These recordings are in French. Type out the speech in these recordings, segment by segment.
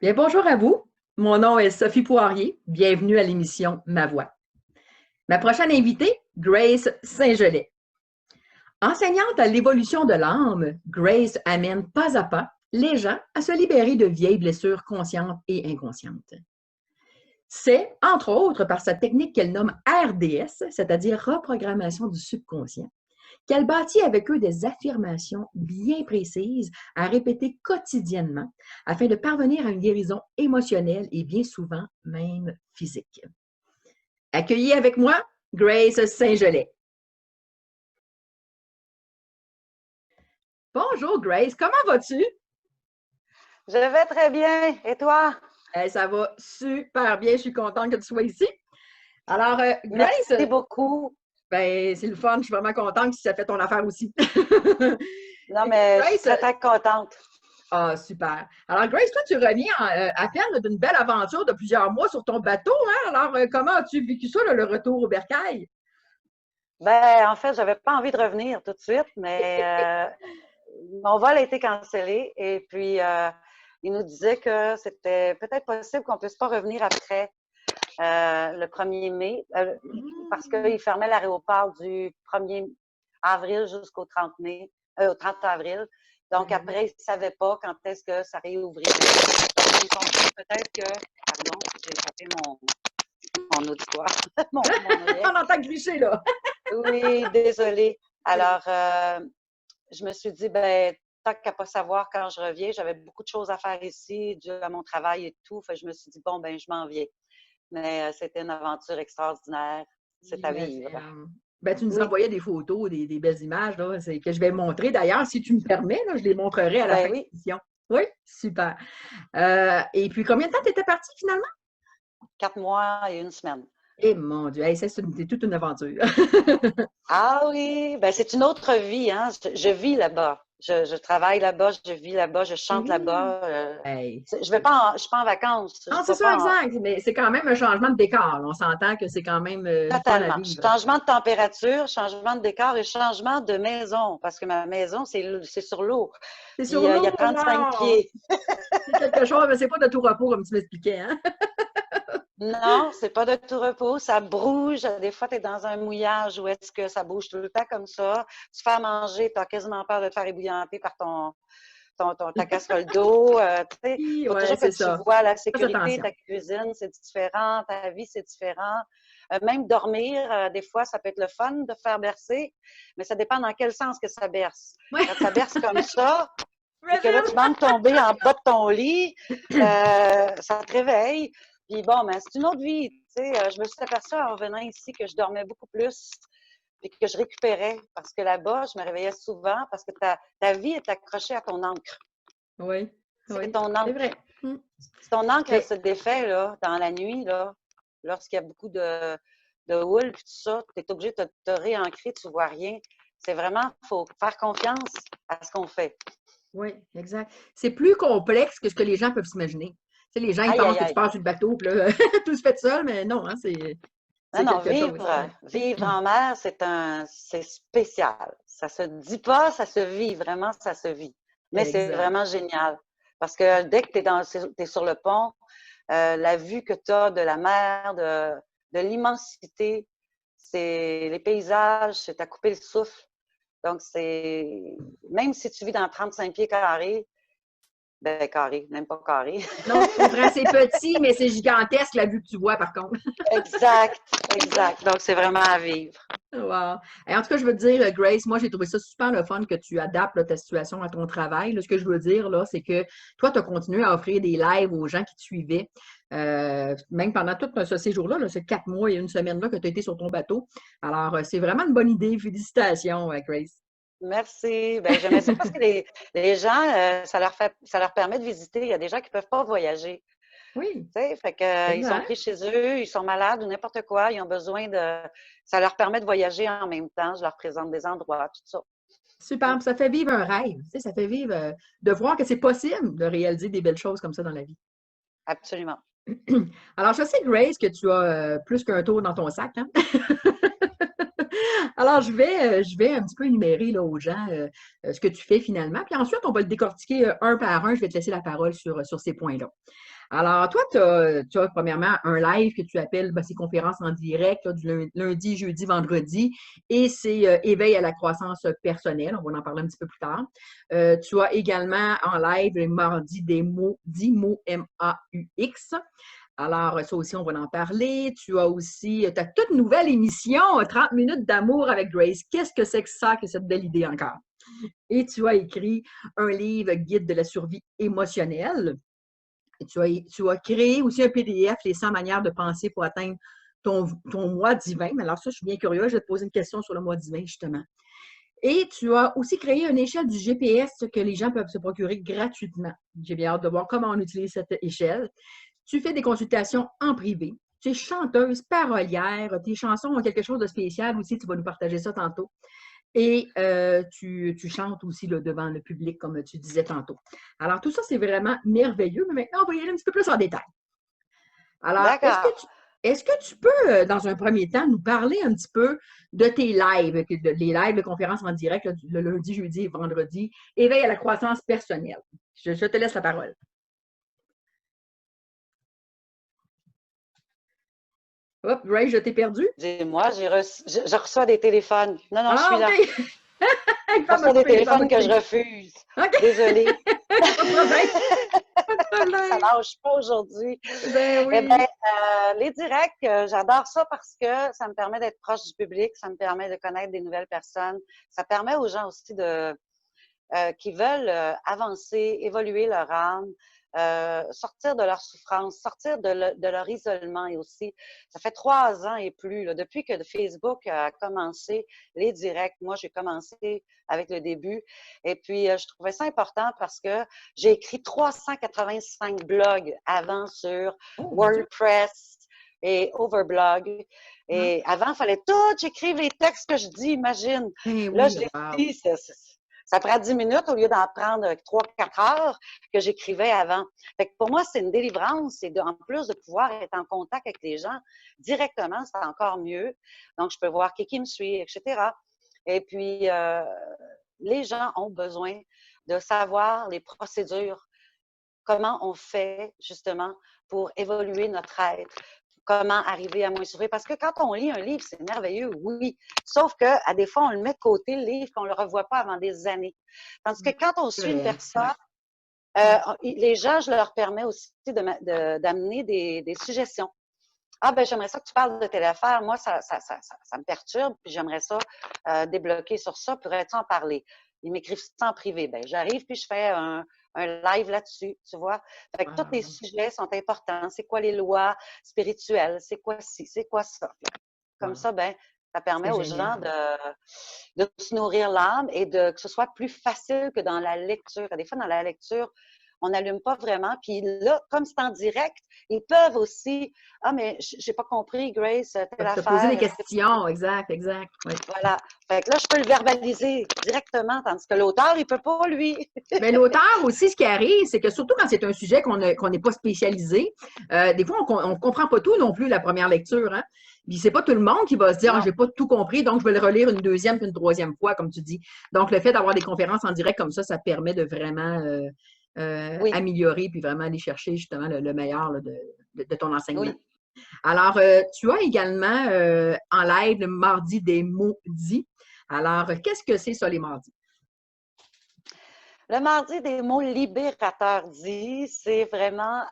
Bien, bonjour à vous. Mon nom est Sophie Poirier. Bienvenue à l'émission Ma Voix. Ma prochaine invitée, Grace Saint-Gelais. Enseignante à l'évolution de l'âme, Grace amène pas à pas les gens à se libérer de vieilles blessures conscientes et inconscientes. C'est, entre autres, par sa technique qu'elle nomme RDS, c'est-à-dire reprogrammation du subconscient, qu'elle bâtit avec eux des affirmations bien précises à répéter quotidiennement afin de parvenir à une guérison émotionnelle et bien souvent même physique. Accueillez avec moi Grace Saint-Gelais. Bonjour Grace, comment vas-tu? Je vais très bien. Et toi? Ça va super bien, je suis contente que tu sois ici. Alors, Grace, Merci beaucoup. ben, c'est le fun, je suis vraiment contente si ça fait ton affaire aussi. Non, Écoute, mais je suis Grace, très, très contente. ah, super. Alors, Grace, toi, tu reviens à peine d'une belle aventure de plusieurs mois sur ton bateau, hein? Alors, comment as-tu vécu ça, là, le retour au bercail? Ben, en fait, j'avais pas envie de revenir tout de suite, mais mon vol a été cancellé et puis il nous disait que c'était peut-être possible qu'on puisse pas revenir après le 1er mai parce qu'il fermait l'aéroport du 1er avril jusqu'au 30 mai, au 30 avril. Donc, après, ils ne savaient pas quand est-ce que ça réouvrirait. Donc, ils ont dit peut-être que, pardon, j'ai échappé mon auditoire, mon oreille. On entend gricher, là. Oui, désolée. Alors, je me suis dit, ben, tant qu'à pas savoir quand je reviens, j'avais beaucoup de choses à faire ici, dû à mon travail et tout. Fait que je me suis dit, bon, ben, je m'en viens. Mais c'était une aventure extraordinaire. C'est à vivre. Ben, tu nous Oui, envoyais des photos, des belles images, là, que je vais montrer. D'ailleurs, si tu me permets, là, je les montrerai à la fin ben de oui, l'émission. Oui, super. Et puis, combien de temps tu étais partie finalement? 4 mois et 1 semaine. Eh mon Dieu, hey, c'est toute une aventure. Ah oui, ben c'est une autre vie, hein. Je vis là-bas. Je travaille là-bas, je vis là-bas, je chante Oui. là-bas. Hey. Je suis pas en vacances. Non, Je c'est vais ça, pas en, exact. Mais c'est quand même un changement de décor. On s'entend que c'est quand même le fun à totalement. vivre. Changement de température, changement de décor et changement de maison. Parce que ma maison, c'est sur l'eau. C'est Puis sur il y l'eau, a 35 wow! pieds. C'est quelque chose, mais c'est pas de tout repos comme tu m'expliquais, hein? Non, c'est pas de tout repos, ça bouge. Des fois, tu es dans un mouillage où est-ce que ça bouge tout le temps comme ça. Tu fais à manger, tu as quasiment peur de te faire ébouillanter par ta casserole d'eau. Il Oui, faut ouais, toujours que c'est tu ça. vois la Fais sécurité, attention. ta cuisine, c'est différent, ta vie, c'est différent. Même dormir, des fois, ça peut être le fun de faire bercer, mais ça dépend dans quel sens que ça berce. Oui, Quand ça berce comme ça, puis que là, imagine! tu manques de tomber en bas de ton lit, ça te réveille. Puis bon, ben, c'est une autre vie. Je me suis aperçue en revenant ici que je dormais beaucoup plus puis que je récupérais. Parce que là-bas, je me réveillais souvent parce que ta vie est accrochée à ton encre. Oui, C'est oui, ton c'est encre. vrai. Mm. Si ton encre elle Mais, se défait là, dans la nuit, là, lorsqu'il y a beaucoup de houle et tout ça, tu es obligé de te réancrer, tu ne vois rien. C'est vraiment, il faut faire confiance à ce qu'on fait. oui, exact. C'est plus complexe que ce que les gens peuvent s'imaginer. Tu sais, les gens, ils Aïe, pensent aïe, que tu aïe. pars sur le bateau, puis là, tout se fait seul, mais non, hein, Non, c'est non, quelque chose. vivre en mer, c'est spécial. Ça se dit pas, ça se vit, vraiment, ça se vit. Mais c'est Exact. vraiment génial. Parce que dès que t'es sur le pont, la vue que tu as de la mer, de l'immensité, c'est les paysages, c'est à couper le souffle. Donc, même si tu vis dans 35 pieds carrés, ben carré, même pas carré. Non, je comprends, c'est petit, mais c'est gigantesque la vue que tu vois, par contre. Exact, Exact. exact. Donc, c'est vraiment à vivre. Wow. Et en tout cas, je veux te dire, Grace, moi, j'ai trouvé ça super le fun que tu adaptes là, ta situation à ton travail. Là, ce que je veux dire, là, c'est que toi, tu as continué à offrir des lives aux gens qui te suivaient, même pendant tout ce séjour-là, là, ces 4 mois et 1 semaine-là que tu as été sur ton bateau. Alors, c'est vraiment une bonne idée. Félicitations, Grace. Merci. Ben, j'aimais ça parce que les gens, ça leur permet de visiter. Il y a des gens qui ne peuvent pas voyager. Oui, Tu sais, fait que, ils sont exact. pris chez eux, ils sont malades ou n'importe quoi, ils ont besoin de. Ça leur permet de voyager en même temps. Je leur présente des endroits, tout ça. Super. Ça fait vivre un rêve. Tu sais, ça fait vivre, de voir que c'est possible de réaliser des belles choses comme ça dans la vie. Absolument. Alors, je sais, Grace, que tu as plus qu'un tour dans ton sac, hein? Alors, je vais un petit peu énumérer là, aux gens ce que tu fais finalement. Puis ensuite, on va le décortiquer un par un. Je vais te laisser la parole sur ces points-là. Alors, toi, tu as premièrement un live que tu appelles, ben, c'est conférence en direct là, du lundi, jeudi, vendredi, et c'est éveil à la croissance personnelle. On va en parler un petit peu plus tard. Tu as également en live le mardi des mots, 10 mots MAUX. Alors, ça aussi, on va en parler. Tu as aussi ta toute nouvelle émission, 30 minutes d'amour avec Grace. Qu'est-ce que c'est que ça, que cette belle idée encore? Et tu as écrit un livre, Guide de la survie émotionnelle. Tu as créé aussi un PDF, les 100 manières de penser pour atteindre ton mois divin. Mais alors ça, je suis bien curieuse. Je vais te poser une question sur le mois divin, justement. Et tu as aussi créé une échelle du GPS que les gens peuvent se procurer gratuitement. J'ai bien hâte de voir comment on utilise cette échelle. Tu fais des consultations en privé. Tu es chanteuse, parolière. Tes chansons ont quelque chose de spécial aussi. Tu vas nous partager ça tantôt. Et tu chantes aussi là, devant le public, comme tu disais tantôt. Alors, tout ça, c'est vraiment merveilleux. Mais maintenant, on va y aller un petit peu plus en détail. Alors, D'accord. est-ce que tu peux, dans un premier temps, nous parler un petit peu de tes lives, les lives de conférences en direct, là, le lundi, jeudi et vendredi, éveil à la croissance personnelle? Je te laisse la parole. Hop, Ray, je t'ai perdu. Dis-moi, je reçois des téléphones. Non, non, je Ah, suis OK. là. Il Je va reçois des m'occuper, il va téléphones que je m'occuper. refuse. OK, Désolée. pas de problème. Pas de Ça problème. lâche pas aujourd'hui. Ben Eh bien, oui. les directs, j'adore ça parce que ça me permet d'être proche du public, ça me permet de connaître des nouvelles personnes. Ça permet aux gens aussi qui veulent avancer, évoluer leur âme, sortir de leur souffrance, sortir de leur isolement et aussi. Ça fait 3 ans et plus, là, depuis que Facebook a commencé les directs. Moi, j'ai commencé avec le début. Et puis, je trouvais ça important parce que j'ai écrit 385 blogs avant sur Oh, mon Dieu. WordPress et Overblog. Hein? Et avant, il fallait tout, j'écrive les textes que je dis, imagine. Eh Là, oui, je les wow. dis, ça prend 10 minutes au lieu d'en prendre 3-4 heures que j'écrivais avant. Fait que pour moi, c'est une délivrance et en plus de pouvoir être en contact avec les gens directement, c'est encore mieux. Donc, je peux voir qui me suit, etc. Et puis, les gens ont besoin de savoir les procédures, comment on fait justement pour évoluer notre être, comment arriver à moins souffrir. Parce que quand on lit un livre, c'est merveilleux, oui. Sauf qu'à des fois, on le met de côté, le livre, qu'on ne le revoit pas avant des années. Tandis que quand on C'est suit une vrai. personne, Ouais. les gens, je leur permets aussi d'amener des suggestions. Ah, ben j'aimerais ça que tu parles de telle affaire. Moi, ça me perturbe, puis j'aimerais ça débloquer sur ça. Pourrais-tu en parler? Ils m'écrivent ça en privé. Ben j'arrive, puis je fais un live là-dessus, tu vois. Fait que tous les Wow. sujets sont importants. C'est quoi les lois spirituelles? C'est quoi ci? C'est quoi ça? Comme Wow. ça, ben ça permet C'est aux gens génial. de se nourrir l'âme et que ce soit plus facile que dans la lecture. Des fois, dans la lecture, on n'allume pas vraiment. Puis là, comme c'est en direct, ils peuvent aussi, ah, mais j'ai pas compris, Grace, telle Se poser des affaire. Est-ce que questions, exact, exact. Oui. voilà. Fait que là, je peux le verbaliser directement, tandis que l'auteur, il peut pas, lui. Mais l'auteur aussi, ce qui arrive, c'est que surtout quand c'est un sujet qu'on n'est pas spécialisé, des fois, on ne comprend pas tout non plus la première lecture. Hein? Puis c'est pas tout le monde qui va se dire, ah, Non. j'ai pas tout compris, donc je vais le relire une deuxième puis une troisième fois, comme tu dis. Donc, le fait d'avoir des conférences en direct comme ça permet de vraiment Oui, améliorer puis vraiment aller chercher justement le meilleur là, de ton enseignement. oui. Alors, tu as également en live le mardi des mots dits. Alors, qu'est-ce que c'est ça, les mardis? Le mardi des mots libérateurs dit, c'est vraiment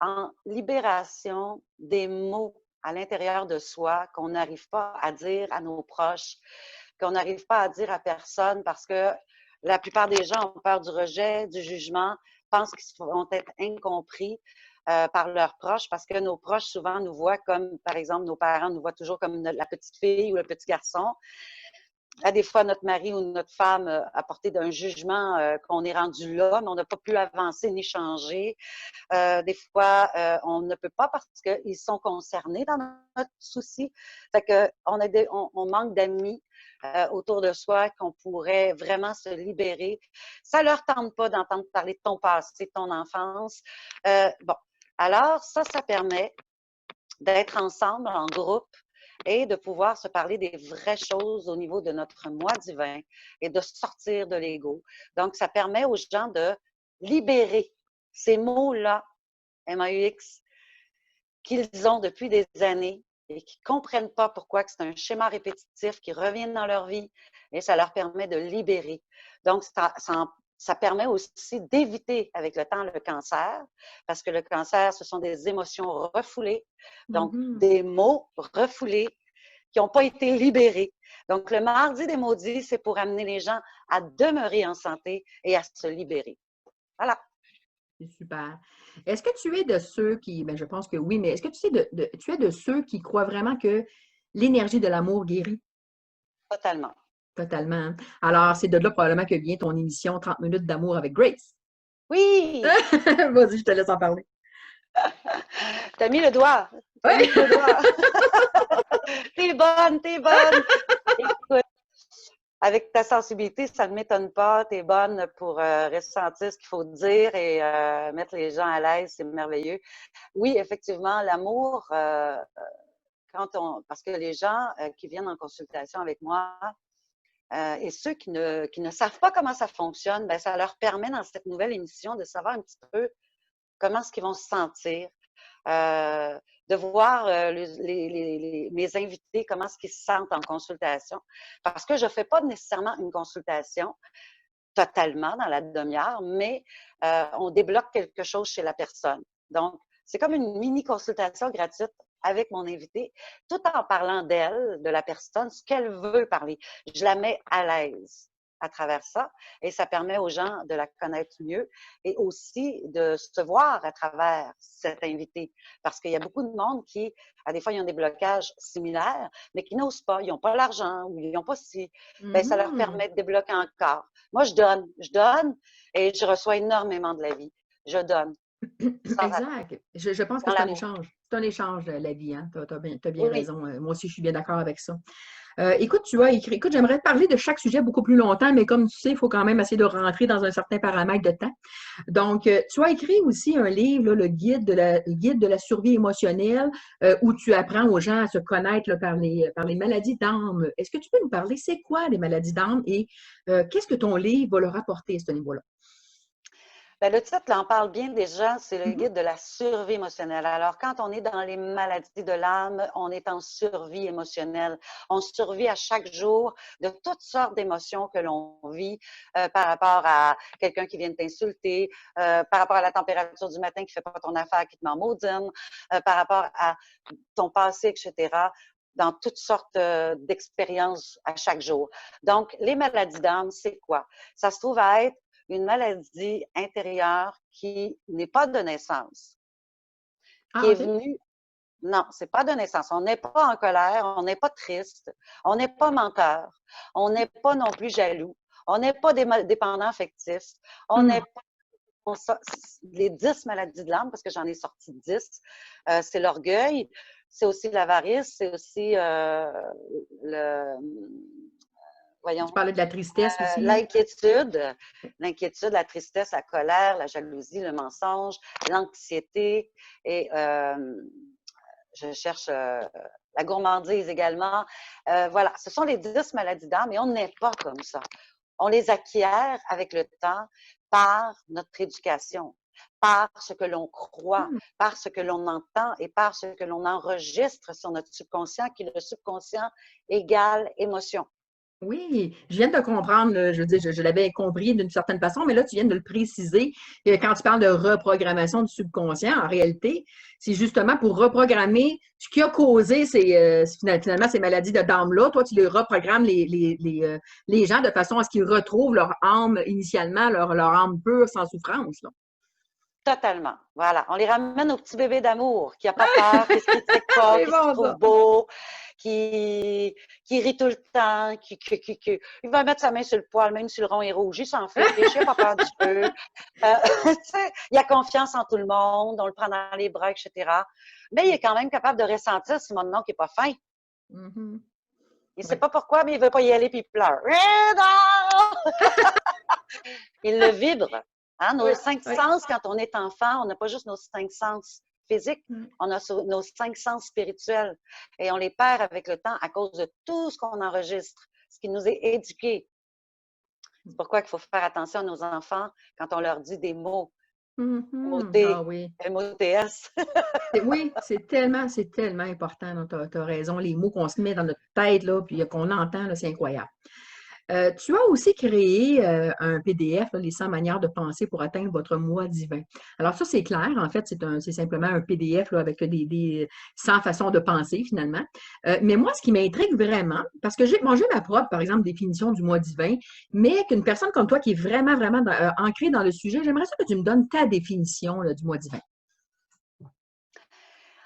en libération des mots à l'intérieur de soi qu'on n'arrive pas à dire à nos proches, qu'on n'arrive pas à dire à personne parce que la plupart des gens ont peur du rejet, du jugement, pensent qu'ils vont être incompris par leurs proches parce que nos proches souvent nous voient comme, par exemple, nos parents nous voient toujours comme la petite fille ou le petit garçon. Des fois, notre mari ou notre femme a porté d'un jugement qu'on est rendu là, mais on n'a pas pu avancer ni changer. Des fois, on ne peut pas parce qu'ils sont concernés dans notre souci. Fait que on manque d'amis autour de soi qu'on pourrait vraiment se libérer. Ça leur tente pas d'entendre parler de ton passé, de ton enfance. Bon, alors ça permet d'être ensemble en groupe et de pouvoir se parler des vraies choses au niveau de notre moi divin et de sortir de l'ego. Donc, ça permet aux gens de libérer ces mots-là, MAUX, qu'ils ont depuis des années et qui ne comprennent pas pourquoi c'est un schéma répétitif qui revient dans leur vie et ça leur permet de libérer. Donc, ça permet aussi d'éviter avec le temps le cancer, parce que le cancer, ce sont des émotions refoulées, donc des mots refoulés qui n'ont pas été libérés. Donc, le mardi des maudits, c'est pour amener les gens à demeurer en santé et à se libérer. Voilà. C'est super. Est-ce que tu es de ceux qui, ben je pense que oui, mais est-ce que tu es de ceux qui croient vraiment que l'énergie de l'amour guérit? Totalement. Totalement. Hein? Alors, c'est de là probablement que vient ton émission 30 minutes d'amour avec Grace. Oui! Vas-y, je te laisse en parler. T'as mis le doigt. T'as mis le doigt. T'es bonne, t'es bonne. Écoute, avec ta sensibilité, ça ne m'étonne pas. T'es bonne pour ressentir ce qu'il faut dire et mettre les gens à l'aise. C'est merveilleux. Oui, effectivement, l'amour, parce que les gens qui viennent en consultation avec moi, et ceux qui ne savent pas comment ça fonctionne, ben, ça leur permet dans cette nouvelle émission de savoir un petit peu comment est-ce qu'ils vont se sentir, de voir mes invités, comment est-ce qu'ils se sentent en consultation. Parce que je ne fais pas nécessairement une consultation totalement dans la demi-heure, mais on débloque quelque chose chez la personne. Donc, c'est comme une mini-consultation gratuite avec mon invité, tout en parlant d'elle, de la personne, ce qu'elle veut parler. Je la mets à l'aise à travers ça et ça permet aux gens de la connaître mieux et aussi de se voir à travers cet invité. Parce qu'il y a beaucoup de monde qui, à des fois, ils ont des blocages similaires, mais qui n'osent pas, ils n'ont pas l'argent ou ils n'ont pas ci. Bien, ça leur permet de débloquer encore. Moi, je donne et je reçois énormément de la vie. Je donne. Exact. Je pense que c'est un échange. C'est un échange, la vie. Hein? Tu as bien raison. Moi aussi, je suis bien d'accord avec ça. Écoute, tu as écrit. Écoute, j'aimerais te parler de chaque sujet beaucoup plus longtemps, mais comme tu sais, il faut quand même essayer de rentrer dans un certain paramètre de temps. Donc, tu as écrit aussi un livre, là, le guide de la survie émotionnelle, où tu apprends aux gens à se connaître là, par les maladies d'âme. Est-ce que tu peux nous parler, c'est quoi les maladies d'âme et qu'est-ce que ton livre va leur apporter à ce niveau-là? Bien, le titre en parle bien déjà, c'est le guide de la survie émotionnelle. Alors, quand on est dans les maladies de l'âme, on est en survie émotionnelle. On survit à chaque jour de toutes sortes d'émotions que l'on vit par rapport à quelqu'un qui vient t'insulter, par rapport à la température du matin qui ne fait pas ton affaire, qui te met en maudine, par rapport à ton passé, etc., dans toutes sortes d'expériences à chaque jour. Donc, les maladies d'âme, c'est quoi? Ça se trouve à être une maladie intérieure qui n'est pas de naissance, qui est venue. Non, c'est pas de naissance. On n'est pas en colère, on n'est pas triste, on n'est pas menteur, on n'est pas non plus jaloux, on n'est pas dépendant affectif, on n'est pas les 10 maladies de l'âme, parce que j'en ai sorti 10. C'est l'orgueil, c'est aussi l'avarice, c'est aussi voyons. Tu parlais de la tristesse aussi. L'inquiétude, la tristesse, la colère, la jalousie, le mensonge, l'anxiété et je cherche la gourmandise également. Voilà, ce sont les 10 maladies d'âme et on n'est pas comme ça. On les acquiert avec le temps par notre éducation, par ce que l'on croit, par ce que l'on entend et par ce que l'on enregistre sur notre subconscient, qui est le subconscient égale émotion. Oui, je viens de comprendre, je veux dire, je l'avais compris d'une certaine façon, mais là, tu viens de le préciser. Quand tu parles de reprogrammation du subconscient, en réalité, c'est justement pour reprogrammer ce qui a causé finalement ces maladies de dame-là. Toi, tu les reprogrammes les gens de façon à ce qu'ils retrouvent leur âme initialement, leur âme pure, sans souffrance. Là. Totalement. Voilà. On les ramène au petit bébé d'amour qui n'a pas peur, qui se critique pas, qui se trouve beau, qui rit tout le temps, il va mettre sa main sur le poil, même si le rond est rouge, il s'en fiche, il n'a pas peur du feu. Il a confiance en tout le monde, on le prend dans les bras, etc. Mais il est quand même capable de ressentir si mon nom n'est pas fin. Il ne sait pas pourquoi, mais il ne veut pas y aller puis il pleure. Il le vibre. Hein, nos 5 sens, quand on est enfant, on n'a pas juste nos 5 sens physique, on a nos 5 sens spirituels et on les perd avec le temps à cause de tout ce qu'on enregistre, ce qui nous est éduqué. C'est pourquoi il faut faire attention à nos enfants quand on leur dit des mots. Ah oui. MOTS. Oui, c'est tellement important. Tu as raison. Les mots qu'on se met dans notre tête, là, puis qu'on entend, là, c'est incroyable. Tu as aussi créé un PDF, là, les 100 manières de penser pour atteindre votre moi divin. Alors ça, c'est clair. En fait, c'est simplement un PDF là, avec des 100 façons de penser, finalement. Mais moi, ce qui m'intrigue vraiment, parce que j'ai ma propre, par exemple, définition du moi divin, mais qu'une personne comme toi qui est vraiment, vraiment ancrée dans le sujet, j'aimerais ça que tu me donnes ta définition là, du moi divin.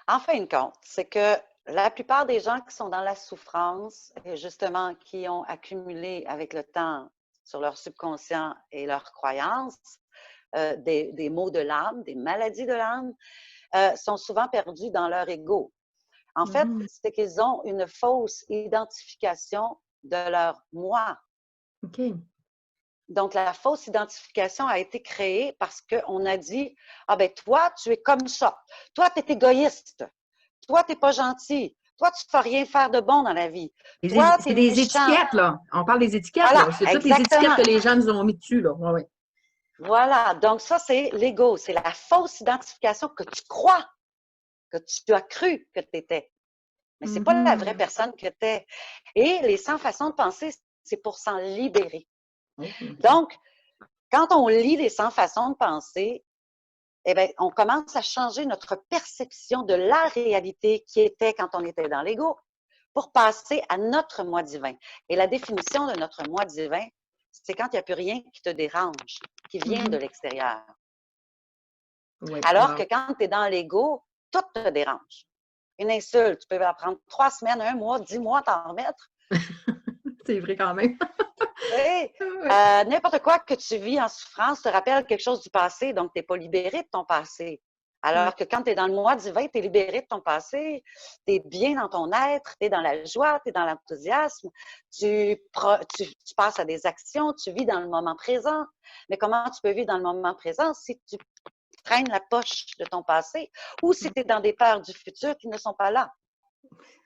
En fin de compte, c'est que la plupart des gens qui sont dans la souffrance et justement qui ont accumulé avec le temps sur leur subconscient et leurs croyances des maux de l'âme, des maladies de l'âme, sont souvent perdus dans leur ego. En fait, c'est qu'ils ont une fausse identification de leur moi. OK. Donc, la fausse identification a été créée parce qu'on a dit « Ah ben toi, tu es comme ça. Toi, tu es égoïste. Toi, tu n'es pas gentil. Toi, tu ne fais rien faire de bon dans la vie. Toi, tu C'est es des méchant. » étiquettes, là. On parle des étiquettes, Voilà, là. C'est toutes les étiquettes exactement. que les gens nous ont mis dessus, là. Ouais, ouais. Voilà, donc ça, c'est l'ego. C'est la fausse identification que tu crois, que tu as cru que tu étais. Mais ce n'est pas la vraie personne que tu es. Et les 100 façons de penser, c'est pour s'en libérer. Okay. Donc, quand on lit les 100 façons de penser, eh bien, on commence à changer notre perception de la réalité qui était quand on était dans l'ego pour passer à notre moi divin. Et la définition de notre moi divin, c'est quand il n'y a plus rien qui te dérange, qui vient de l'extérieur. Ouais, Alors wow. que quand tu es dans l'ego, tout te dérange. Une insulte, tu peux prendre 3 semaines, 1 mois, 10 mois à t'en remettre. C'est vrai quand même. Oui. Ouais. N'importe quoi que tu vis en souffrance te rappelle quelque chose du passé, donc tu n'es pas libéré de ton passé. Alors que quand tu es dans le moi divin, tu es libéré de ton passé, tu es bien dans ton être, tu es dans la joie, tu es dans l'enthousiasme, tu passes à des actions, tu vis dans le moment présent. Mais comment tu peux vivre dans le moment présent si tu traînes la poche de ton passé ou si tu es dans des peurs du futur qui ne sont pas là?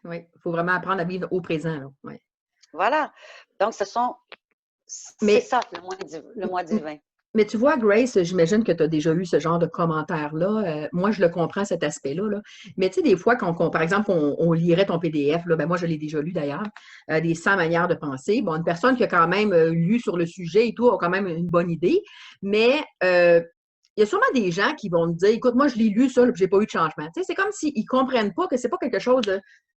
Oui, il faut vraiment apprendre à vivre au présent, là. Ouais. Voilà. Donc, c'est Mais, ça, le moi divin. mais tu vois, Grace, j'imagine que tu as déjà eu ce genre de commentaires-là. Moi, je le comprends, cet aspect-là. Là. Mais tu sais, des fois, par exemple, on lirait ton PDF, là, ben moi, je l'ai déjà lu d'ailleurs, des 100 manières de penser. Bon, une personne qui a quand même lu sur le sujet et tout a quand même une bonne idée. Mais il y a sûrement des gens qui vont me dire, écoute, moi, je l'ai lu ça, puis j'ai pas eu de changement. Tu sais, c'est comme s'ils ne comprennent pas que c'est pas quelque chose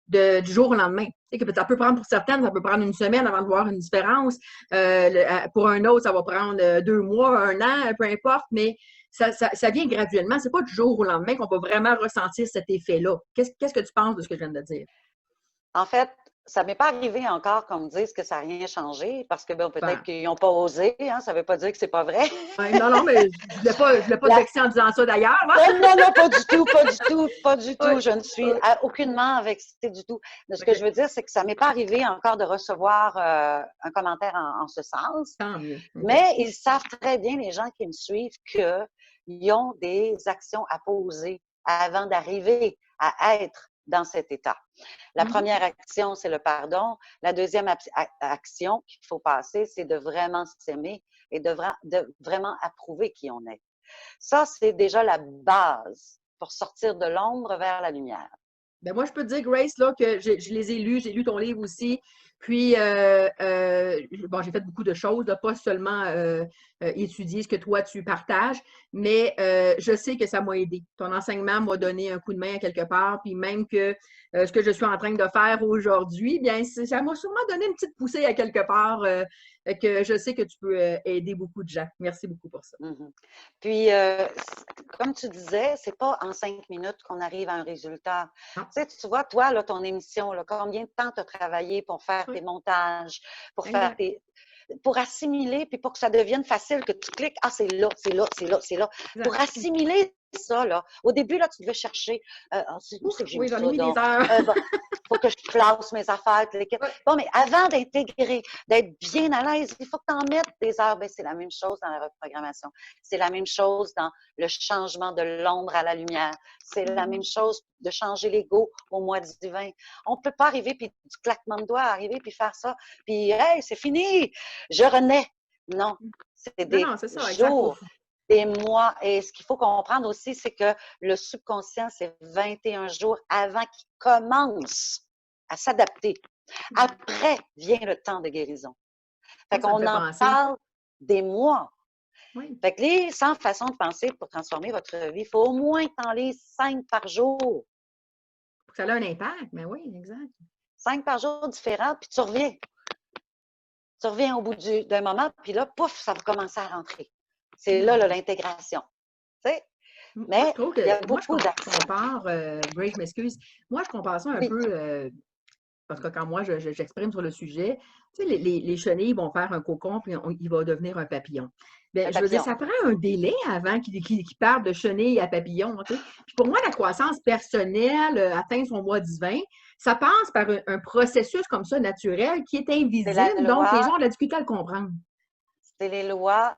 du jour au lendemain. Tu sais, que ça peut prendre pour certaines, ça peut prendre une semaine avant de voir une différence. Pour un autre, ça va prendre 2 mois, 1 an, peu importe, mais ça vient graduellement. C'est pas du jour au lendemain qu'on va vraiment ressentir cet effet-là. Qu'est-ce que tu penses de ce que je viens de dire? En fait, ça ne m'est pas arrivé encore qu'on me dise que ça n'a rien changé parce que bon, peut-être Ben, qu'ils n'ont pas osé, hein, ça ne veut pas dire que c'est pas vrai. ouais, non, mais je voulais pas te vexer en disant ça d'ailleurs. Non, pas du tout, pas du tout, pas du tout. Ouais, Je ne suis ouais, aucunement vexée du tout. Mais ce que je OK. veux dire, c'est que ça ne m'est pas arrivé encore de recevoir un commentaire en ce sens. Tant mieux. OK. Mais ils savent très bien, les gens qui me suivent, qu'ils ont des actions à poser avant d'arriver à être dans cet état. La première action, c'est le pardon. La deuxième action qu'il faut passer, c'est de vraiment s'aimer et de vraiment approuver qui on est. Ça, c'est déjà la base pour sortir de l'ombre vers la lumière. Ben moi, je peux te dire, Grace, là, que je les ai lus, j'ai lu ton livre aussi. Puis, bon, j'ai fait beaucoup de choses, là, pas seulement étudier ce que toi, tu partages, mais je sais que ça m'a aidé. Ton enseignement m'a donné un coup de main à quelque part, puis même que ce que je suis en train de faire aujourd'hui, bien, ça m'a sûrement donné une petite poussée à quelque part que je sais que tu peux aider beaucoup de gens. Merci beaucoup pour ça. Mm-hmm. Puis, comme tu disais, c'est pas en 5 minutes qu'on arrive à un résultat. Non? Tu vois, toi, là, ton émission, là, combien de temps tu as travaillé pour faire tes montages, pour faire Exact. pour assimiler, puis pour que ça devienne facile, que tu cliques, ah, c'est là, c'est là, c'est là, c'est là. Exact. Pour assimiler ça, là. Au début, là, tu devais chercher. Où c'est que j'ai Oui, mis j'en ai ça, mis des donc? heures. Bon, faut que je classe mes affaires. Ouais. Bon, mais avant d'intégrer, d'être bien à l'aise, il faut que tu en mettes des heures. Ben, c'est la même chose dans la reprogrammation. C'est la même chose dans le changement de l'ombre à la lumière. C'est la même chose de changer l'ego au mois divin. On ne peut pas arriver, puis du claquement de doigts, arriver, puis faire ça, puis hey, c'est fini, je renais. Non, c'est Non, des non, c'est ça, exact. jours, des mois. Et ce qu'il faut comprendre aussi, c'est que le subconscient, c'est 21 jours avant qu'il commence à s'adapter. Après vient le temps de guérison. Fait Ça me qu'on fait en penser. parle des mois. Oui. Fait que les 100 façons de penser pour transformer votre vie, il faut au moins que tu en lises 5 par jour. Ça a un impact, mais oui, exact. 5 par jour différents, puis tu reviens. Tu reviens au bout d'un moment, puis là, pouf, ça va commencer à rentrer. C'est là l'intégration. Tu sais? Moi, je Mais trouve il y a que, moi, beaucoup d'accès. compare, Grace, je m'excuse, moi, je compare ça un Oui, peu, parce que quand moi, j'exprime sur le sujet, tu sais, les chenilles vont faire un cocon, puis il va devenir un papillon. Bien, un je veux dire, papillon. ça prend un délai avant qu'il parte de chenille à papillon, tu sais. Puis pour moi, la croissance personnelle, atteindre son moi divin, ça passe par un processus comme ça, naturel, qui est C'est la invisible, donc les loi, gens ont de la difficulté à le comprendre. c'est les lois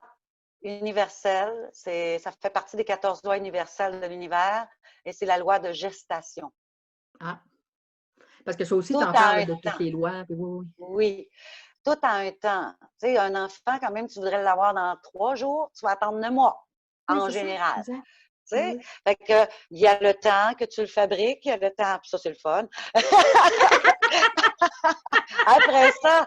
universelles. Ça fait partie des 14 lois universelles de l'univers et c'est la loi de gestation. Ah, parce que ça aussi, tu Tout en a parles un de toutes temps. les lois, puis oui, oui. Oui, tout a un temps. Tu sais, un enfant, quand même, tu voudrais l'avoir dans 3 jours, tu vas attendre 9 mois, Oui, en c'est ça, général. exact. Tu Oui, sais? oui. Fait que, il y a le temps que tu le fabriques, il y a le temps, puis ça, c'est le fun. Après ça,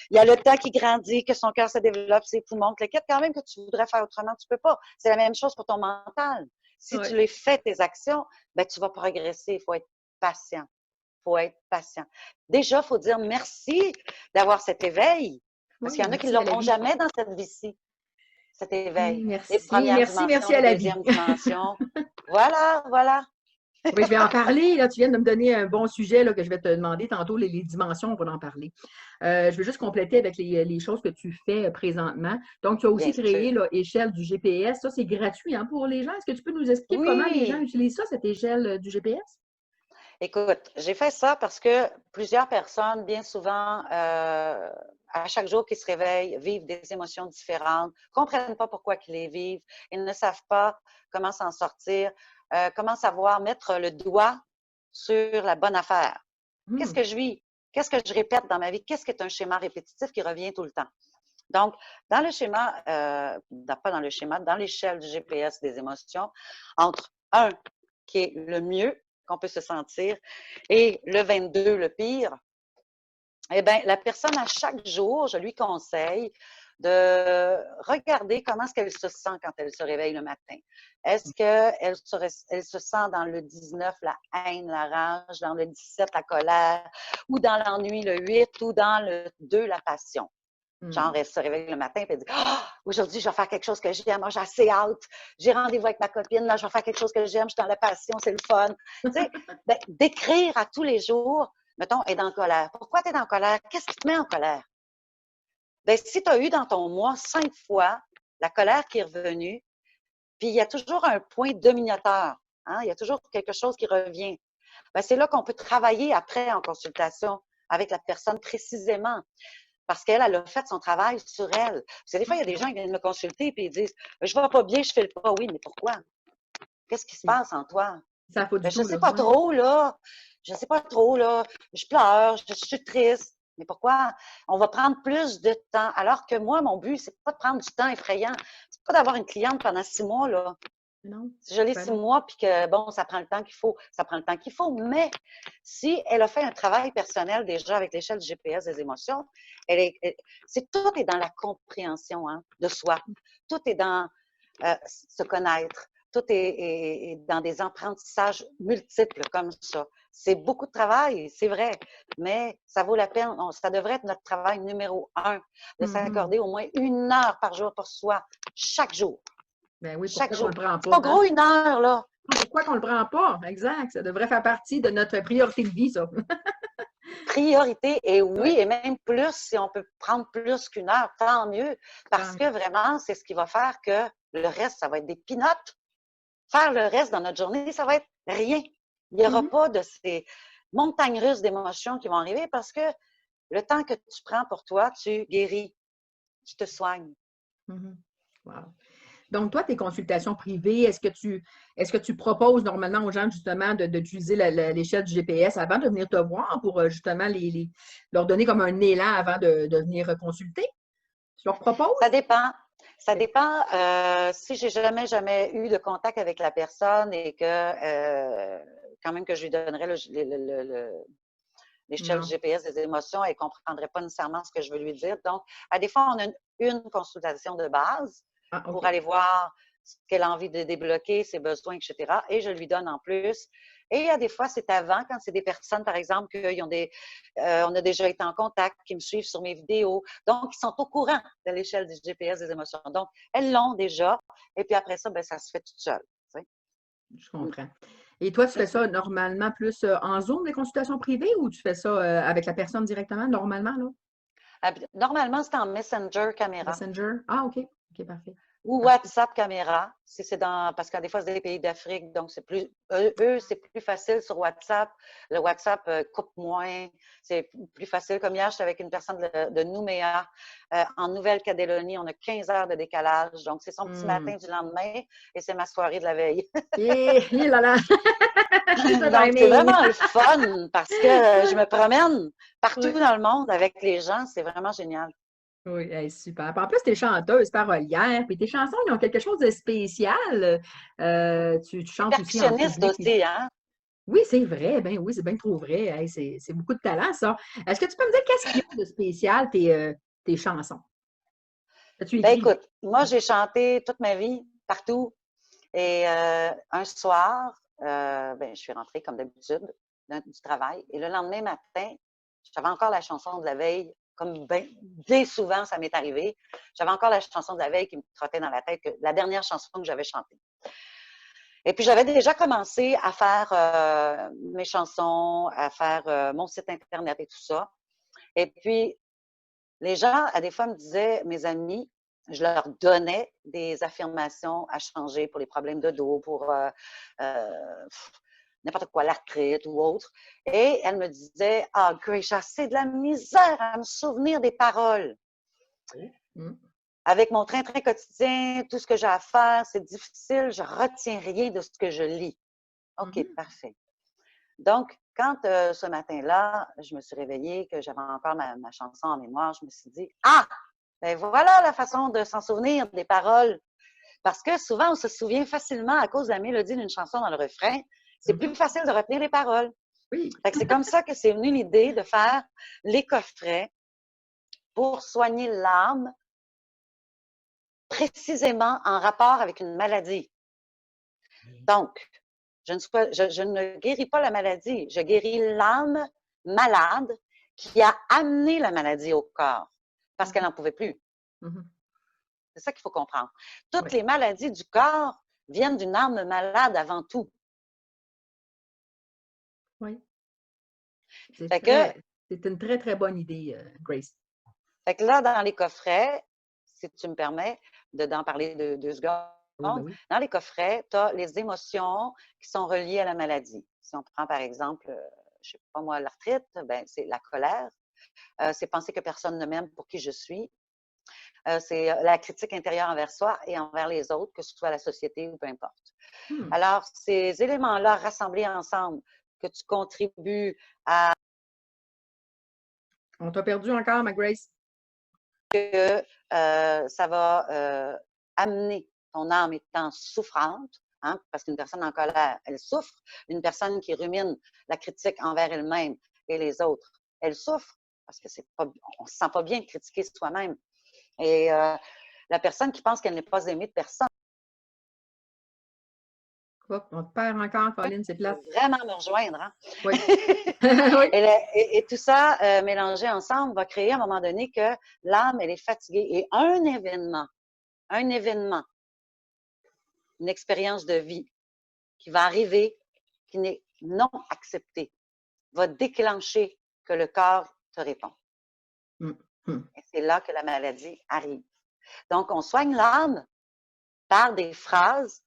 il y a le temps qui grandit, que son cœur se développe, ses poumons, que le quête quand même que tu voudrais faire autrement, tu peux pas. C'est la même chose pour ton mental. Si tu Ouais. les fais, tes actions, ben, tu vas progresser. Il faut être patient. Il faut être patient. Déjà, il faut dire merci d'avoir cet éveil. Parce Oui, qu'il y en a qui ne merci à la l'auront vie. jamais dans cette vie-ci, cet éveil. Les Merci, premières merci, dimensions, merci à les la vie. deuxièmes dimensions. Voilà, voilà. Oui, je vais en parler. Là, tu viens de me donner un bon sujet là, que je vais te demander tantôt, les dimensions, on va en parler. Je vais juste compléter avec les choses que tu fais présentement. Donc, tu as Bien aussi sûr. créé l'échelle du GPS. Ça, c'est gratuit hein, pour les gens. Est-ce que tu peux nous expliquer comment les gens Oui, utilisent ça, cette échelle du GPS? écoute, j'ai fait ça parce que plusieurs personnes, bien souvent, à chaque jour qu'ils se réveillent, vivent des émotions différentes, comprennent pas pourquoi ils les vivent, ils ne savent pas comment s'en sortir, comment savoir mettre le doigt sur la bonne affaire. Qu'est-ce Hmm. que je vis? Qu'est-ce que je répète dans ma vie? Qu'est-ce qui est un schéma répétitif qui revient tout le temps? Donc, dans le schéma, pas dans le schéma, dans l'échelle du GPS des émotions, entre un qui est le mieux qu'on peut se sentir et le 22, le pire, eh bien, la personne, à chaque jour, je lui conseille de regarder comment est-ce qu'elle se sent quand elle se réveille le matin. Est-ce qu'elle elle se sent dans le 19, la haine, la rage, dans le 17, la colère, ou dans l'ennui, le 8, ou dans le 2, la passion? Genre, Hmm. elle se réveille le matin et elle dit ah, aujourd'hui, je vais faire quelque chose que j'aime. Moi, j'ai assez hâte. J'ai rendez-vous avec ma copine. Là, je vais faire quelque chose que j'aime. Je suis dans la passion. C'est le fun. Tu sais, ben, d'écrire à tous les jours, mettons, être en colère. Pourquoi tu es en colère? Qu'est-ce qui te met en colère? Ben, si tu as eu dans ton mois 5 fois la colère qui est revenue, puis il y a toujours un point dominateur, hein? Il y a toujours quelque chose qui revient. Ben, c'est là qu'on peut travailler après en consultation avec la personne précisément. Parce qu'elle, elle a fait son travail sur elle. Parce que des fois, il y a des gens qui viennent me consulter et ils disent je ne vais pas bien, je ne file pas. Oui, mais pourquoi? Qu'est-ce qui se passe en toi? Ça n'a pas du Ben, je ne tout, sais là. pas Ouais. trop, là. Je ne sais pas trop, là. Je pleure, je suis triste. Mais pourquoi? On va prendre plus de temps. Alors que moi, mon but, c'est pas de prendre du temps effrayant. C'est pas d'avoir une cliente pendant 6 mois, là. Non, Si je l'ai ben 6 non. mois, puis que, bon, ça prend le temps qu'il faut, ça prend le temps qu'il faut. Mais si elle a fait un travail personnel déjà avec l'échelle du GPS des émotions, tout est dans la compréhension hein, de soi. Tout est dans se connaître. Tout est dans des apprentissages multiples comme ça. C'est beaucoup de travail, c'est vrai, mais ça vaut la peine. Ça devrait être notre travail numéro 1, de Mhm. s'accorder au moins 1 heure par jour pour soi, chaque jour. Ben oui, Chaque pourquoi qu'on jour. ne le prend C'est pas, pas hein? gros 1 heure, là. Pourquoi qu'on ne le prend pas? Exact. Ça devrait faire partie de notre priorité de vie, ça. Priorité, et oui, Oui. et même plus, si on peut prendre plus qu'1 heure, tant mieux, parce Tant que vraiment, c'est ce qui va faire que le reste, ça va être des pinottes. faire le reste dans notre journée, ça va être rien. Il n'y aura pas de ces montagnes russes d'émotions qui vont arriver parce que le temps que tu prends pour toi, tu guéris, tu te soignes. Wow. Donc, toi, tes consultations privées, est-ce que tu proposes normalement aux gens justement d'utiliser l'échelle du GPS avant de venir te voir pour justement leur donner comme un élan avant de venir consulter? Tu leur proposes? Ça dépend. Ça dépend. Si j'ai jamais eu de contact avec la personne et que quand même que je lui donnerais l'échelle du Non. GPS des émotions, elle ne comprendrait pas nécessairement ce que je veux lui dire. Donc, à des fois, on a une consultation de base Ah, pour OK. aller voir ce qu'elle a envie de débloquer, ses besoins, etc. Et je lui donne en plus. Et à des fois, c'est avant, quand c'est des personnes, par exemple, on a déjà été en contact, qui me suivent sur mes vidéos. Donc, ils sont au courant de l'échelle du GPS des émotions. Donc, elles l'ont déjà. Et puis après ça, ben, ça se fait tout seul. Tu sais. Je comprends. Et toi, tu fais ça normalement plus en Zoom, des consultations privées, ou tu fais ça avec la personne directement, normalement, là? Normalement, c'est en Messenger caméra. Messenger? Ah, OK. OK, parfait. Ou Parfait. WhatsApp caméra, si c'est parce que des fois, c'est des pays d'Afrique, donc c'est plus, c'est plus facile sur WhatsApp. Le WhatsApp coupe moins, c'est plus facile. Comme hier, j'étais avec une personne de Nouméa, en Nouvelle-Calédonie, on a 15 heures de décalage, donc c'est son petit matin du lendemain et c'est ma soirée de la veille. Et là là! C'est ça, Donc, c'est timing! vraiment le fun parce que je me promène partout Oui. dans le monde avec les gens, c'est vraiment génial. Oui, hey, super. Puis en plus, tu es chanteuse parolière, puis tes chansons, ils ont quelque chose de spécial. Tu Et chantes aussi en percussionniste public. aussi, hein? Oui, c'est vrai. Ben oui, c'est bien trop vrai. Hey, c'est beaucoup de talent, ça. Est-ce que tu peux me dire qu'est-ce qu'il y a de spécial, tes chansons? As-tu Ben écrit? écoute, moi j'ai chanté toute ma vie, partout. Et un soir, ben, je suis rentrée comme d'habitude du travail. Et le lendemain matin, j'avais encore la chanson de la veille, comme bien souvent ça m'est arrivé. J'avais encore la chanson de la veille qui me trottait dans la tête, la dernière chanson que j'avais chantée. Et puis j'avais déjà commencé à faire mes chansons, à faire mon site Internet et tout ça. Et puis, les gens, à des fois, me disaient, mes amis, je leur donnais des affirmations à changer pour les problèmes de dos, pour n'importe quoi, l'arthrite ou autre. Et elles me disaient, ah, Grace, j'ai assez de la misère à me souvenir des paroles. Mm. Avec mon train-train quotidien, tout ce que j'ai à faire, c'est difficile, je retiens rien de ce que je lis. OK, Mhm. parfait. Donc, quand ce matin-là, je me suis réveillée, que j'avais encore ma chanson en mémoire, je me suis dit, ah, ben voilà la façon de s'en souvenir des paroles. Parce que souvent, on se souvient facilement à cause de la mélodie d'une chanson dans le refrain. C'est plus Mhm. facile de retenir les paroles. Oui. Fait que c'est comme ça que c'est venu l'idée de faire les coffrets pour soigner l'âme précisément en rapport avec une maladie. Donc, je ne guéris pas la maladie, je guéris l'âme malade qui a amené la maladie au corps parce qu'elle Mhm. n'en pouvait plus. Mhm. C'est ça qu'il faut comprendre. Toutes Oui. les maladies du corps viennent d'une âme malade avant tout. Oui. Fait que, C'est une très, très bonne idée, Grace. fait que là, dans les coffrets, si tu me permets d'en parler de 2 secondes, Oui, ben oui. dans les coffrets, tu as les émotions qui sont reliées à la maladie. Si on prend par exemple, je sais pas moi, l'arthrite, ben, c'est la colère, c'est penser que personne ne m'aime pour qui je suis, c'est la critique intérieure envers soi et envers les autres, que ce soit la société ou peu importe. Hmm. Alors, ces éléments-là rassemblés ensemble, que tu contribues à On t'a perdu encore, ma Grace. que ça va amener ton âme étant souffrante, hein, parce qu'une personne en colère, elle souffre. Une personne qui rumine la critique envers elle-même et les autres, elle souffre parce que c'est pas, on se sent pas bien de critiquer soi-même. Et la personne qui pense qu'elle n'est pas aimée de personne, Hop, on te perd encore, Colin, c'est peut plate. vraiment me rejoindre. Hein? Oui. Oui. Et tout ça mélangé ensemble va créer à un moment donné que l'âme, elle est fatiguée. Et un événement, une expérience de vie qui va arriver, qui n'est non acceptée, va déclencher que le corps te répond. Hmm. Hmm. Et c'est là que la maladie arrive. Donc, on soigne l'âme par des phrases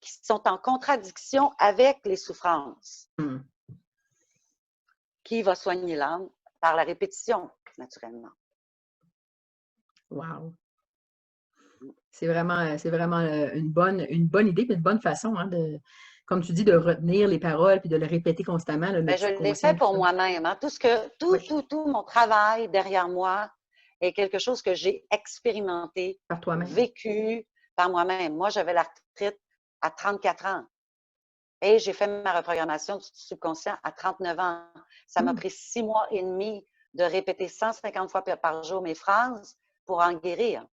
qui sont en contradiction avec les souffrances. Qui va soigner l'âme? Par la répétition, naturellement. Wow! C'est vraiment une bonne idée et une bonne façon, hein, de, comme tu dis, de retenir les paroles puis de le répéter constamment, le Ben, mettre je l'ai fait subconscient. pour moi-même. Hein. Tout mon travail derrière moi est quelque chose que j'ai expérimenté, Par toi-même. vécu par moi-même. Moi, j'avais l'arthrite à 34 ans et j'ai fait ma reprogrammation du subconscient à 39 ans. Ça m'a pris 6 mois et demi de répéter 150 fois par jour mes phrases pour en guérir.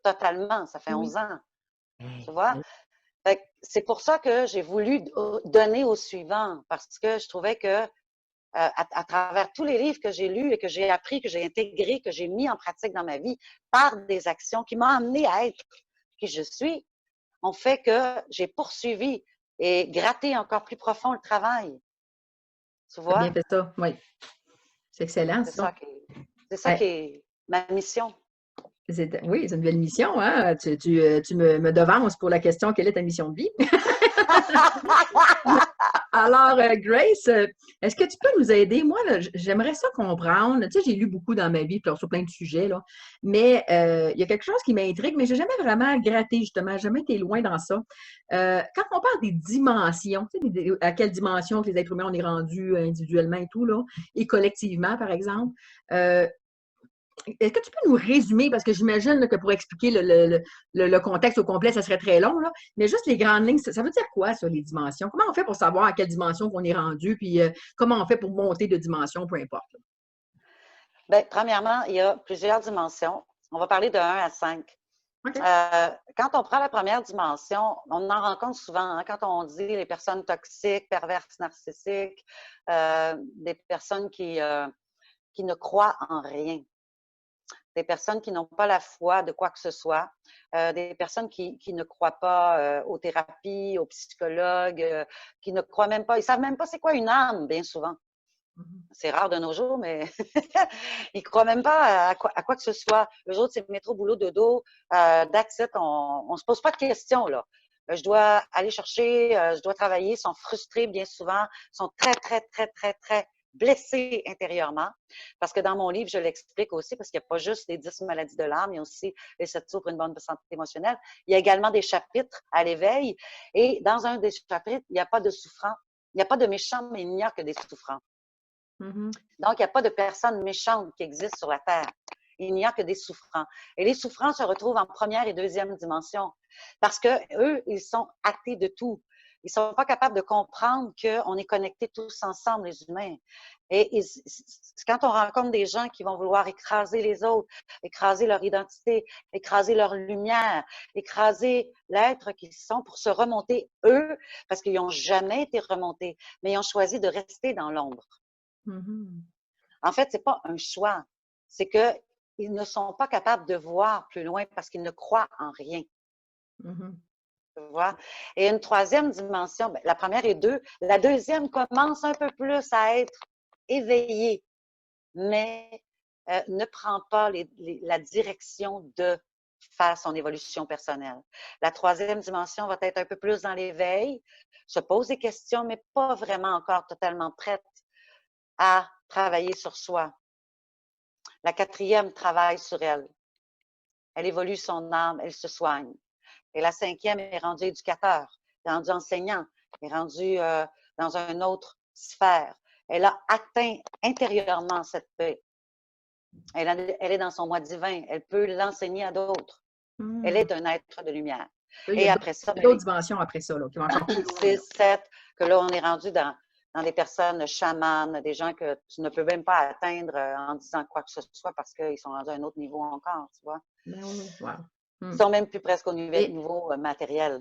Totalement, ça fait 11 ans. Tu vois? C'est pour ça que j'ai voulu donner au suivant, parce que je trouvais que à travers tous les livres que j'ai lus et que j'ai appris, que j'ai intégrés, que j'ai mis en pratique dans ma vie par des actions qui m'ont amené à être qui je suis, ont fait que j'ai poursuivi et gratté encore plus profond le travail. Tu vois? Bien fait ça, oui. C'est excellent, c'est ça. ça qui est ma mission. Oui, c'est une belle mission, hein? Tu me devances pour la question, quelle est ta mission de vie? Alors, Grace, est-ce que tu peux nous aider? Moi, là, j'aimerais ça comprendre. Tu sais, j'ai lu beaucoup dans ma vie, sur plein de sujets, là, mais il y a quelque chose qui m'intrigue, mais je n'ai jamais vraiment gratté, justement, jamais été loin dans ça. Quand on parle des dimensions, tu sais, à quelle dimension que les êtres humains on est rendus individuellement et tout, là, et collectivement, par exemple, est-ce que tu peux nous résumer, parce que j'imagine là, que pour expliquer le contexte au complet, ça serait très long, là, mais juste les grandes lignes, ça veut dire quoi, ça, les dimensions? Comment on fait pour savoir à quelle dimension on est rendu, puis comment on fait pour monter de dimension, peu importe? Bien, premièrement, il y a plusieurs dimensions. On va parler de 1 à 5. Okay. Quand on prend la première dimension, on en rencontre souvent, hein, quand on dit les personnes toxiques, perverses, narcissiques, des personnes qui ne croient en rien, des personnes qui n'ont pas la foi de quoi que ce soit, des personnes qui ne croient pas aux thérapies, aux psychologues, qui ne croient même pas, ils savent même pas c'est quoi une âme, bien souvent. C'est rare de nos jours, mais ils ne croient même pas à quoi que ce soit. Eux autres, c'est métro, boulot, dodo, that's it. On ne se pose pas de questions, là. Je dois aller chercher, je dois travailler. Ils sont frustrés bien souvent, sont très, très, très, très, très blessés intérieurement. Parce que dans mon livre, je l'explique aussi, parce qu'il n'y a pas juste les 10 maladies de l'âme, il y a aussi les 7 tours pour une bonne santé émotionnelle. Il y a également des chapitres à l'éveil. Et dans un des chapitres, il n'y a pas de souffrants. Il n'y a pas de méchants, mais il n'y a que des souffrants. Donc, il n'y a pas de personnes méchantes qui existent sur la Terre. Il n'y a que des souffrants. Et les souffrants se retrouvent en première et deuxième dimension parce qu'eux, ils sont athées de tout. Ils ne sont pas capables de comprendre qu'on est connectés tous ensemble, les humains. Et quand on rencontre des gens qui vont vouloir écraser les autres, écraser leur identité, écraser leur lumière, écraser l'être qu'ils sont pour se remonter eux, parce qu'ils n'ont jamais été remontés, mais ils ont choisi de rester dans l'ombre. En fait, ce n'est pas un choix. C'est qu'ils ne sont pas capables de voir plus loin parce qu'ils ne croient en rien. Tu vois? Et une troisième dimension, bien, la première est 2. La deuxième commence un peu plus à être éveillée, mais ne prend pas la direction de faire son évolution personnelle. La troisième dimension va être un peu plus dans l'éveil, se pose des questions, mais pas vraiment encore totalement prête à travailler sur soi. La quatrième travaille sur elle. Elle évolue son âme, elle se soigne. Et la cinquième est rendue éducateur, est rendue enseignant, est rendue dans une autre sphère. Elle a atteint intérieurement cette paix. Elle est dans son moi divin. Elle peut l'enseigner à d'autres. Elle est un être de lumière. Et après ça, d'autres dimensions après ça, là, qui vont encore plus loin. 6, 7, que là, on est rendu dans des personnes chamanes, des gens que tu ne peux même pas atteindre en disant quoi que ce soit parce qu'ils sont rendus à un autre niveau encore, tu vois. Ils sont même plus presque au niveau matériel.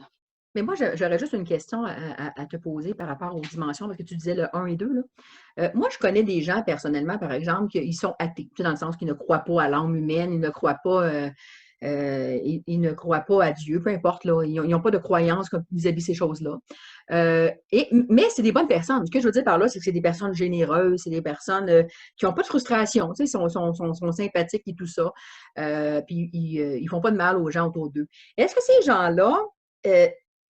Mais moi, j'aurais juste une question à te poser par rapport aux dimensions, parce que tu disais le 1 et 2. Là. Moi, je connais des gens personnellement, par exemple, qui sont athées, dans le sens qu'ils ne croient pas à l'âme humaine, ils ne croient pas... ils ne croient pas à Dieu, peu importe, là, ils n'ont pas de croyance vis-à-vis ces choses-là. Mais c'est des bonnes personnes. Ce que je veux dire par là, c'est que c'est des personnes généreuses, c'est des personnes qui n'ont pas de frustration, tu sais, sont sympathiques et tout ça, puis ils ne font pas de mal aux gens autour d'eux. Est-ce que ces gens-là,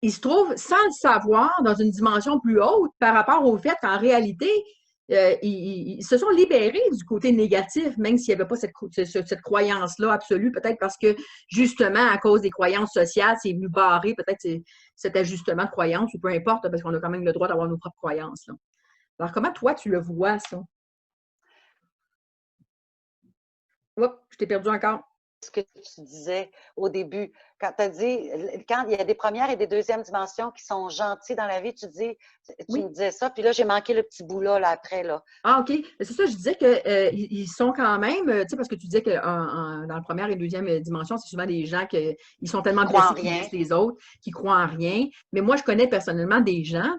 ils se trouvent, sans le savoir, dans une dimension plus haute par rapport au fait qu'en réalité, ils se sont libérés du côté négatif, même s'il n'y avait pas cette croyance-là absolue, peut-être parce que, justement, à cause des croyances sociales, c'est venu barrer peut-être cet ajustement de croyances, ou peu importe, parce qu'on a quand même le droit d'avoir nos propres croyances. Là. Alors, comment toi, tu le vois, ça? Oups, je t'ai perdu encore. Ce que tu disais au début, quand tu as dit, quand il y a des premières et des deuxièmes dimensions qui sont gentilles dans la vie, tu Oui. me disais ça, puis là, j'ai manqué le petit bout là, après, là. Ah, OK. C'est ça, je disais qu'ils sont quand même, tu sais, parce que tu disais que dans la première et deuxième dimension, c'est souvent des gens qui sont tellement Qui croient en blessés qu'ils rien. blessent les autres, qui croient en rien. Mais moi, je connais personnellement des gens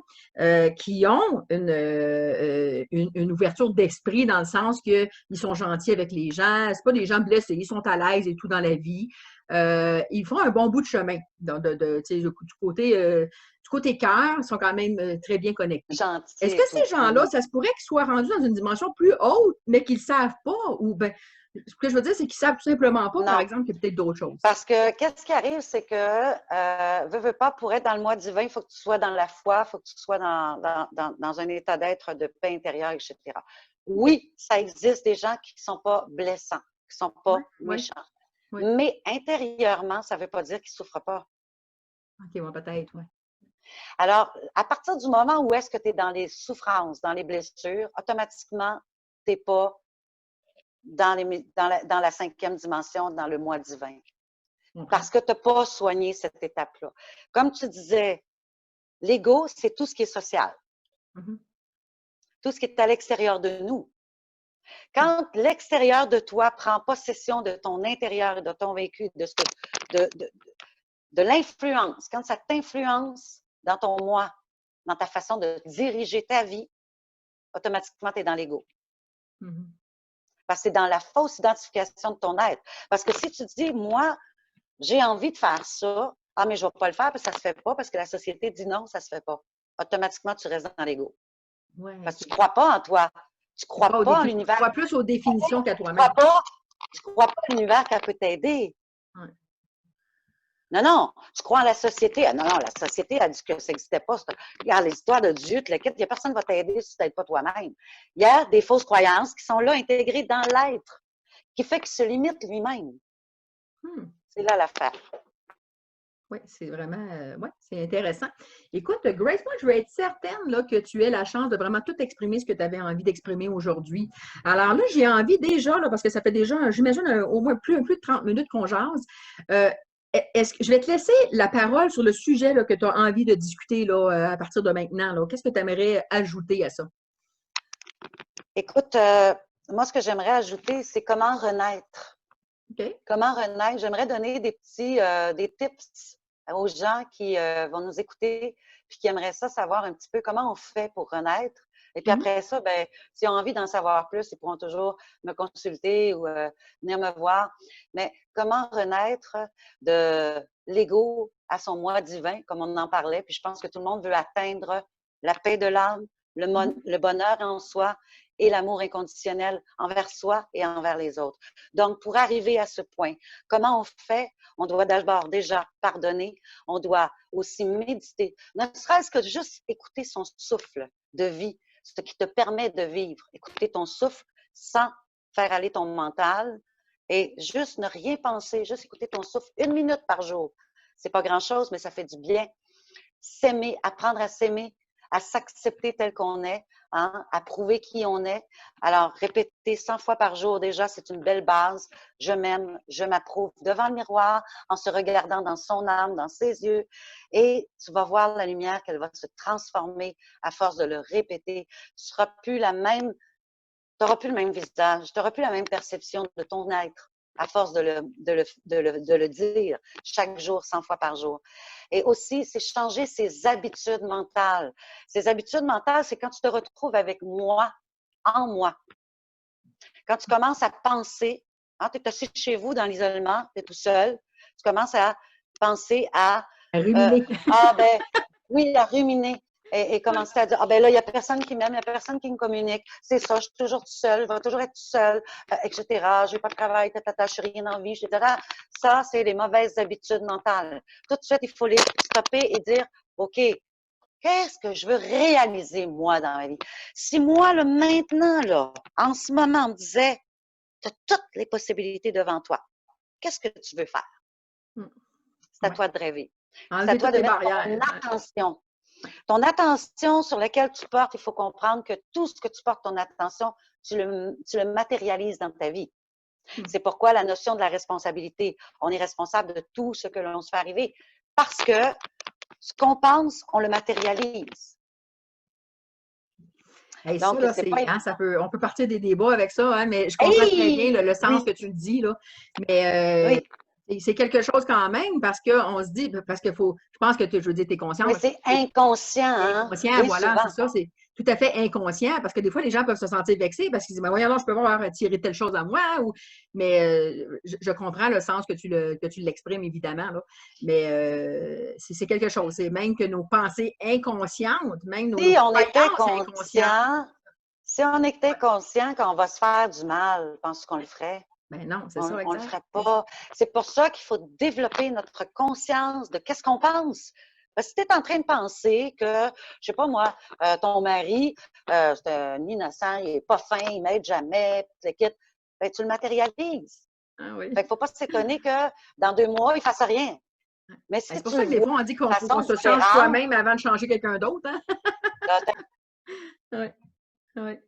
qui ont une ouverture d'esprit dans le sens qu'ils sont gentils avec les gens. C'est pas des gens blessés, ils sont à l'aise et tout dans la vie. Ils font un bon bout de chemin tu sais, du côté cœur, ils sont quand même très bien connectés. Gentil Est-ce que et ces tout. gens-là, ça se pourrait qu'ils soient rendus dans une dimension plus haute, mais qu'ils ne savent pas? Ou ben, ce que je veux dire, c'est qu'ils ne savent tout simplement pas, par Non. exemple, qu'il y a peut-être d'autres choses. Parce que qu'est-ce qui arrive, c'est que, veux pas, pour être dans le mois divin, il faut que tu sois dans la foi, il faut que tu sois dans un état d'être de paix intérieure, etc. Oui, ça existe des gens qui ne sont pas blessants, qui ne sont pas méchants. Oui. Mais intérieurement, ça ne veut pas dire qu'ils ne souffrent pas. OK, ouais, peut-être, oui. Alors, à partir du moment où est-ce que tu es dans les souffrances, dans les blessures, automatiquement, tu n'es pas dans la cinquième dimension, dans le moi divin. Parce que tu n'as pas soigné cette étape-là. Comme tu disais, l'ego, c'est tout ce qui est social. Tout ce qui est à l'extérieur de nous. Quand l'extérieur de toi prend possession de ton intérieur et de ton vécu, de l'influence, quand ça t'influence dans ton moi, dans ta façon de diriger ta vie, automatiquement, tu es dans l'ego. Parce que c'est dans la fausse identification de ton être. Parce que si tu dis, moi, j'ai envie de faire ça, ah, mais je ne vais pas le faire parce que ça ne se fait pas, parce que la société dit non, ça ne se fait pas. Automatiquement, tu restes dans l'ego. Ouais, parce que tu ne crois pas en toi. Tu ne crois pas en l'univers. Tu crois plus aux définitions qu'à toi-même. Tu ne crois pas à l'univers qu'elle peut t'aider. Ouais. Non, non, tu crois en la société. Ah, non, non, la société a dit que ça n'existait pas. Regarde, l'histoire de Dieu, il n'y a personne qui va t'aider si tu n'aides pas toi-même. Il y a des fausses croyances qui sont là, intégrées dans l'être, qui fait qu'il se limite lui-même. C'est là l'affaire. Oui, c'est vraiment, c'est intéressant. Écoute, Grace, moi, je veux être certaine là, que tu aies la chance de vraiment tout exprimer ce que tu avais envie d'exprimer aujourd'hui. Alors là, j'ai envie déjà, là, parce que ça fait déjà, j'imagine, au moins plus de 30 minutes qu'on jase. Je vais te laisser la parole sur le sujet là, que tu as envie de discuter là, à partir de maintenant. Qu'est-ce que tu aimerais ajouter à ça? Écoute, moi, ce que j'aimerais ajouter, c'est comment renaître. Okay. Comment renaître? J'aimerais donner des tips aux gens qui vont nous écouter puis qui aimeraient ça savoir un petit peu comment on fait pour renaître. Et puis après ça, ben, s'ils ont envie d'en savoir plus, ils pourront toujours me consulter ou venir me voir. Mais comment renaître de l'ego à son moi divin, comme on en parlait. Puis je pense que tout le monde veut atteindre la paix de l'âme, le bonheur en soi et l'amour inconditionnel envers soi et envers les autres. Donc, pour arriver à ce point, comment on fait? On doit d'abord déjà pardonner, on doit aussi méditer, ne serait-ce que juste écouter son souffle de vie, ce qui te permet de vivre. Écouter ton souffle sans faire aller ton mental et juste ne rien penser, juste écouter ton souffle 1 minute par jour. C'est pas grand-chose, mais ça fait du bien. S'aimer, apprendre à s'aimer, à s'accepter tel qu'on est, hein, à prouver qui on est. Alors, répéter 100 fois par jour, déjà, c'est une belle base. Je m'aime, je m'approuve devant le miroir, en se regardant dans son âme, dans ses yeux. Et tu vas voir la lumière qu'elle va se transformer à force de le répéter. Tu seras plus la même, tu n'auras plus le même visage, tu n'auras plus la même perception de ton être à force de le dire chaque jour, 100 fois par jour. Et aussi, c'est changer ses habitudes mentales. Ces habitudes mentales, c'est quand tu te retrouves avec moi, en moi. Quand tu commences à penser, hein, tu es assis chez vous dans l'isolement, tu es tout seul, tu commences à penser à... ruminer. Oui, à ruminer. et commencer à dire, ah ben là, il n'y a personne qui m'aime, il n'y a personne qui me communique. C'est ça, je suis toujours toute seule, je vais toujours être toute seule, etc. Je n'ai pas de travail, je suis rien en vie, etc. Ça, c'est les mauvaises habitudes mentales. Tout de suite, il faut les stopper et dire, OK, qu'est-ce que je veux réaliser, moi, dans ma vie? Si moi, là, maintenant, là, en ce moment, on me disait, tu as toutes les possibilités devant toi, qu'est-ce que tu veux faire? C'est à toi de rêver. C'est à toi de mettre ton attention. Ton attention sur laquelle tu portes, il faut comprendre que tout ce que tu portes ton attention, tu le matérialises dans ta vie. C'est pourquoi la notion de la responsabilité. On est responsable de tout ce que l'on se fait arriver. Parce que ce qu'on pense, on le matérialise. Hey, donc, ça, là, on peut partir des débats avec ça, hein, mais je comprends très bien le sens que tu le dis, là. Mais c'est quelque chose quand même parce qu'on se dit, parce qu'il faut, je pense que je veux dire, tu es conscient. Mais c'est inconscient, hein? Inconscient, oui, voilà, c'est ça, c'est tout à fait inconscient parce que des fois, les gens peuvent se sentir vexés parce qu'ils disent, mais voyons, non, je peux pas avoir tiré telle chose à moi, mais je comprends le sens que tu l'exprimes, évidemment, là. Mais c'est quelque chose, c'est même que nos pensées inconscientes, même nos croyances inconscientes. Si on était conscient qu'on va se faire du mal, penses-tu qu'on le ferait? Ben non, c'est ça, exact. On le ferait pas. C'est pour ça qu'il faut développer notre conscience de qu'est-ce qu'on pense. Parce que si tu es en train de penser que, je sais pas moi, ton mari, c'est un innocent, il est pas fin, il m'aide jamais, ben, tu le matérialises. Ah oui. Fait qu'il faut pas s'étonner que dans 2 mois, il fasse rien. Mais si c'est pour ça que des fois, on dit qu'on se change soi-même avant de changer quelqu'un d'autre. Hein? Oui. Oui.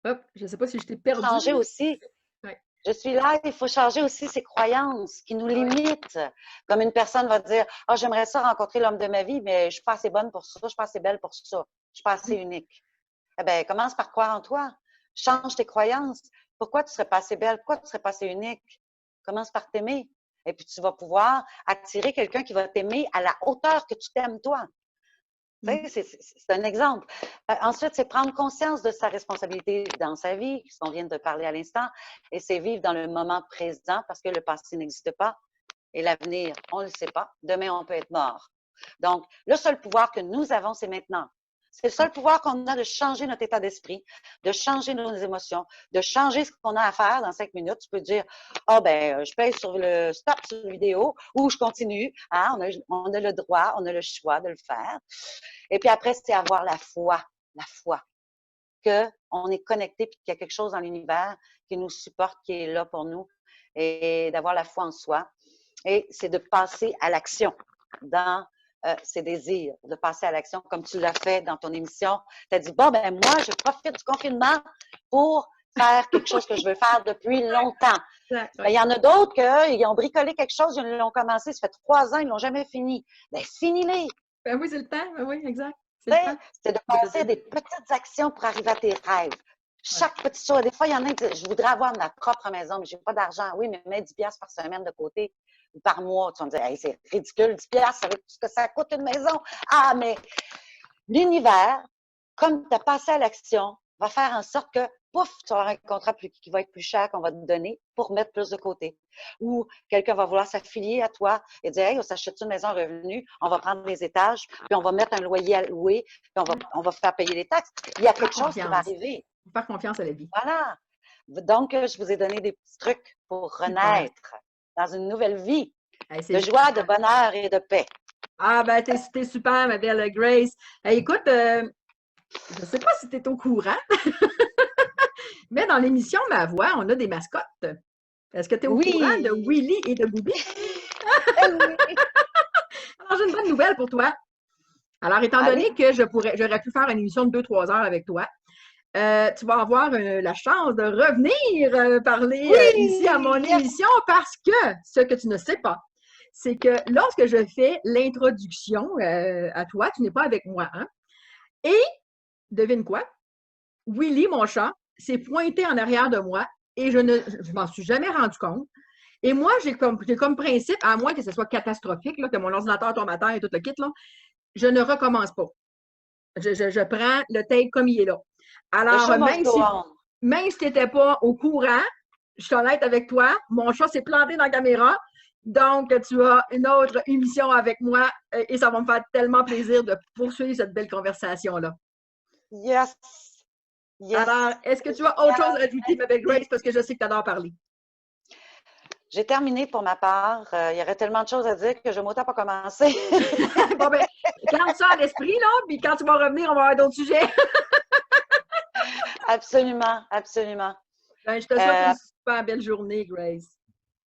Hop, je ne sais pas si je t'ai perdu. Changer aussi. Ouais. Je suis là, il faut changer aussi ses croyances qui nous limitent. Comme une personne va dire, « Ah, j'aimerais ça rencontrer l'homme de ma vie, mais je ne suis pas assez bonne pour ça, je ne suis pas assez belle pour ça, je ne suis pas assez unique. » Eh bien, commence par croire en toi. Change tes croyances. Pourquoi tu ne serais pas assez belle? Pourquoi tu ne serais pas assez unique? Commence par t'aimer. Et puis, tu vas pouvoir attirer quelqu'un qui va t'aimer à la hauteur que tu t'aimes toi. C'est un exemple. Ensuite, c'est prendre conscience de sa responsabilité dans sa vie, ce qu'on vient de parler à l'instant, et c'est vivre dans le moment présent parce que le passé n'existe pas et l'avenir, on ne le sait pas. Demain, on peut être mort. Donc, le seul pouvoir que nous avons, c'est maintenant. C'est le seul pouvoir qu'on a de changer notre état d'esprit, de changer nos émotions, de changer ce qu'on a à faire dans 5 minutes. Tu peux dire, ah ben, je pèse sur le stop sur la vidéo ou je continue. Hein? On a le droit, on a le choix de le faire. Et puis après, c'est avoir la foi qu'on est connecté puis qu'il y a quelque chose dans l'univers qui nous supporte, qui est là pour nous et d'avoir la foi en soi. Et c'est de passer à l'action dans ses désirs, de passer à l'action comme tu l'as fait dans ton émission. Tu as dit, bon, ben moi, je profite du confinement pour faire quelque chose que je veux faire depuis longtemps. Ben, il y en a d'autres qui ont bricolé quelque chose, ils l'ont commencé, ça fait 3 ans, ils ne l'ont jamais fini. Ben, finis-les. Ben oui, c'est le temps. Ben oui, exact. C'est de passer des petites actions pour arriver à tes rêves. Chaque petite chose. Des fois, il y en a qui disent, je voudrais avoir ma propre maison, mais je n'ai pas d'argent. Oui, mais mets 10$ par semaine de côté ou par mois. Tu vas me dire, hey, c'est ridicule, 10$ avec tout ce que ça coûte une maison. Ah, mais l'univers, comme tu as passé à l'action, va faire en sorte que, pouf, tu vas avoir un contrat qui va être plus cher qu'on va te donner pour mettre plus de côté. Ou quelqu'un va vouloir s'affilier à toi et dire, hey, on s'achète une maison revenu, on va prendre les étages, puis on va mettre un loyer à louer, puis on va faire payer les taxes. Il y a quelque chose qui va arriver. Il faut faire confiance à la vie. Voilà. Donc, je vous ai donné des petits trucs pour renaître dans une nouvelle vie de joie, de bonheur et de paix. Ah, ben, t'es super, ma belle Grace. Hey, écoute, je ne sais pas si tu es au courant, mais dans l'émission Ma Voix, on a des mascottes. Est-ce que tu es au courant de Willy et de Boubi? Oui. Alors, j'ai une bonne nouvelle pour toi. Alors, étant donné que j'aurais pu faire une émission de 2-3 heures avec toi, tu vas avoir la chance de revenir parler ici à mon émission parce que ce que tu ne sais pas, c'est que lorsque je fais l'introduction à toi, tu n'es pas avec moi, hein? Et, devine quoi? Willy, mon chat, s'est pointé en arrière de moi et je m'en suis jamais rendu compte. Et moi, j'ai comme principe, à moins que ce soit catastrophique, là, que mon ordinateur tombe à terre et tout le kit, là, je ne recommence pas. Je prends le tape comme il est là. Alors, même si tu n'étais pas au courant, je suis honnête avec toi, mon chat s'est planté dans la caméra Donc, tu as une autre émission avec moi et ça va me faire tellement plaisir de poursuivre cette belle conversation-là. Yes! Yes! Alors, est-ce que tu as autre chose à ajouter, ma belle Grace, parce que je sais que tu adores parler? J'ai terminé pour ma part. Il y aurait tellement de choses à dire que je m'autant pas commencer. Bon, ben, garde ça à l'esprit, là, puis quand tu vas revenir, on va avoir d'autres sujets. Absolument, absolument. Ben, je te souhaite une super belle journée, Grace.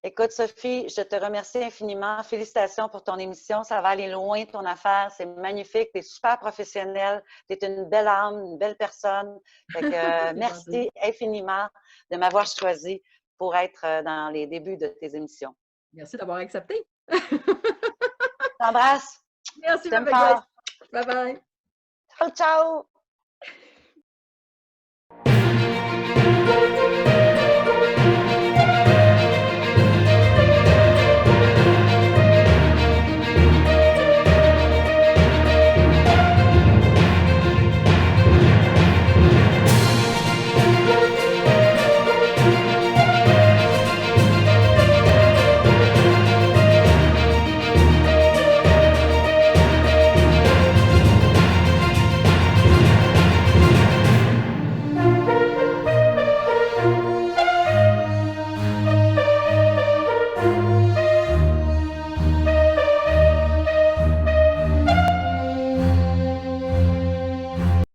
Écoute, Sophie, je te remercie infiniment. Félicitations pour ton émission. Ça va aller loin, ton affaire. C'est magnifique. Tu es super professionnelle. Tu es une belle âme, une belle personne. Fait que, merci infiniment de m'avoir choisi pour être dans les débuts de tes émissions. Merci d'avoir accepté. Je t'embrasse. Merci, ma belle Grace. Bye-bye. Ciao, ciao.